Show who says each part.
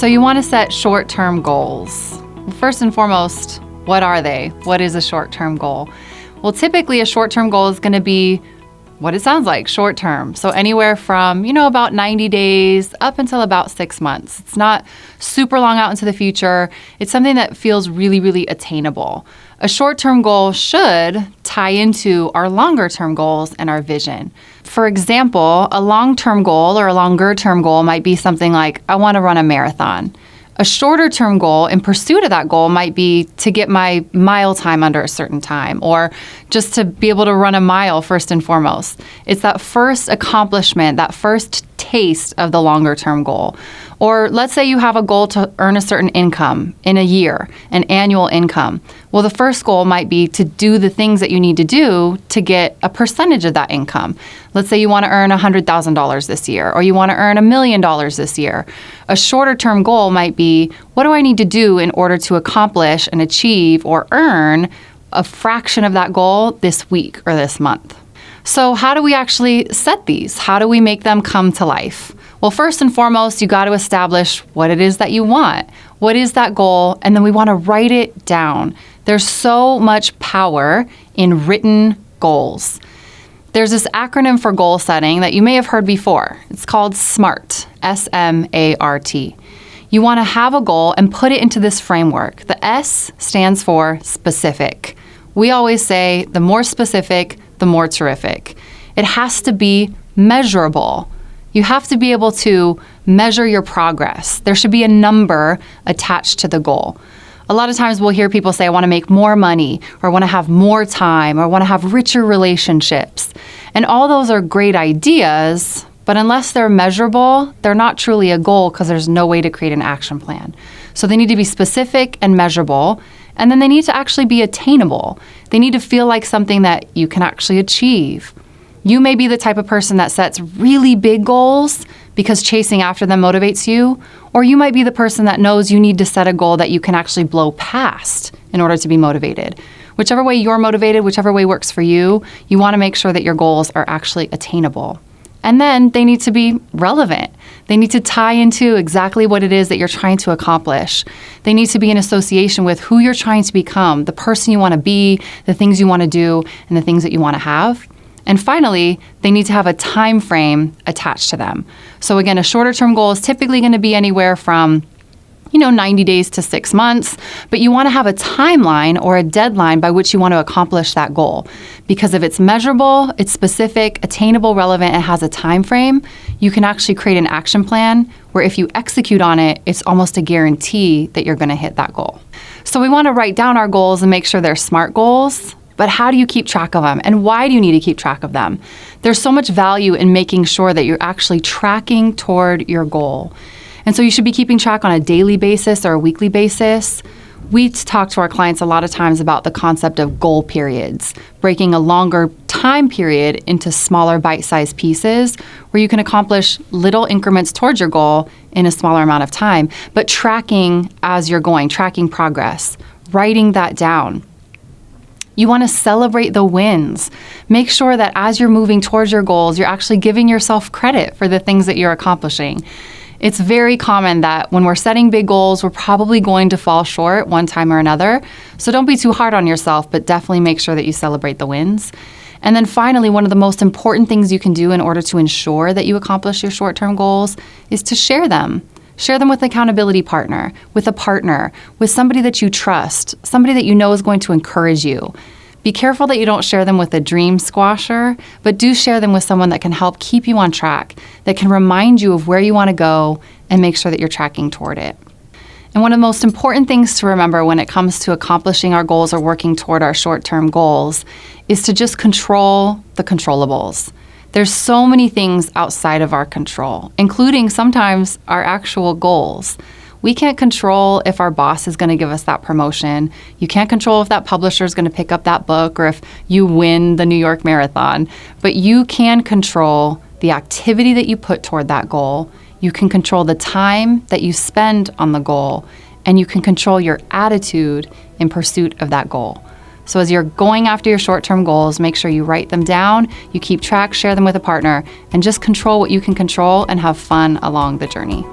Speaker 1: So you want to set short-term goals. First and foremost, what are they? What is a short-term goal? Well, typically a short-term goal is going to be what it sounds like, short-term. So anywhere from, about 90 days up until about 6 months. It's not super long out into the future. It's something that feels really, really attainable. A short-term goal should tie into our longer-term goals and our vision. For example, a long-term goal or a longer-term goal might be something like, I want to run a marathon. A shorter-term goal in pursuit of that goal might be to get my mile time under a certain time, or just to be able to run a mile first and foremost. It's that first accomplishment, that first taste of the longer-term goal. Or let's say you have a goal to earn a certain income in a year, an annual income. Well, the first goal might be to do the things that you need to do to get a percentage of that income. Let's say you want to earn $100,000 this year, or you want to earn $1 million this year. A shorter term goal might be, what do I need to do in order to accomplish and achieve or earn a fraction of that goal this week or this month? So how do we actually set these? How do we make them come to life? Well, first and foremost, you got to establish what it is that you want. What is that goal? And then we want to write it down. There's so much power in written goals. There's this acronym for goal setting that you may have heard before. It's called S.M.A.R.T, S-M-A.R.T. You want to have a goal and put it into this framework. The S stands for specific. We always say the more specific, the more terrific. It has to be measurable. You have to be able to measure your progress. There should be a number attached to the goal. A lot of times we'll hear people say, I want to make more money, or I want to have more time, or I want to have richer relationships. And all those are great ideas, but unless they're measurable, they're not truly a goal because there's no way to create an action plan. So they need to be specific and measurable, and then they need to actually be attainable. They need to feel like something that you can actually achieve. You may be the type of person that sets really big goals because chasing after them motivates you, or you might be the person that knows you need to set a goal that you can actually blow past in order to be motivated. Whichever way you're motivated, whichever way works for you, you want to make sure that your goals are actually attainable. And then they need to be relevant. They need to tie into exactly what it is that you're trying to accomplish. They need to be in association with who you're trying to become, the person you want to be, the things you want to do, and the things that you want to have. And finally, they need to have a time frame attached to them. So again, a shorter term goal is typically going to be anywhere from 90 days to 6 months, but you want to have a timeline or a deadline by which you want to accomplish that goal. Because if it's measurable, it's specific, attainable, relevant, and has a time frame, you can actually create an action plan where if you execute on it, it's almost a guarantee that you're going to hit that goal. So we want to write down our goals and make sure they're SMART goals. But how do you keep track of them? And why do you need to keep track of them? There's so much value in making sure that you're actually tracking toward your goal. And so you should be keeping track on a daily basis or a weekly basis. We talk to our clients a lot of times about the concept of goal periods, breaking a longer time period into smaller bite-sized pieces where you can accomplish little increments towards your goal in a smaller amount of time, but tracking as you're going, tracking progress, writing that down. You want to celebrate the wins. Make sure that as you're moving towards your goals, you're actually giving yourself credit for the things that you're accomplishing. It's very common that when we're setting big goals, we're probably going to fall short one time or another. So don't be too hard on yourself, but definitely make sure that you celebrate the wins. And then finally, one of the most important things you can do in order to ensure that you accomplish your short-term goals is to share them. Share them with an accountability partner, with a partner, with somebody that you trust, somebody that you know is going to encourage you. Be careful that you don't share them with a dream squasher, but do share them with someone that can help keep you on track, that can remind you of where you want to go and make sure that you're tracking toward it. And one of the most important things to remember when it comes to accomplishing our goals or working toward our short-term goals is to just control the controllables. There's so many things outside of our control, including sometimes our actual goals. We can't control if our boss is going to give us that promotion. You can't control if that publisher is going to pick up that book or if you win the New York Marathon. But you can control the activity that you put toward that goal. You can control the time that you spend on the goal. And you can control your attitude in pursuit of that goal. So as you're going after your short-term goals, make sure you write them down, you keep track, share them with a partner, and just control what you can control and have fun along the journey.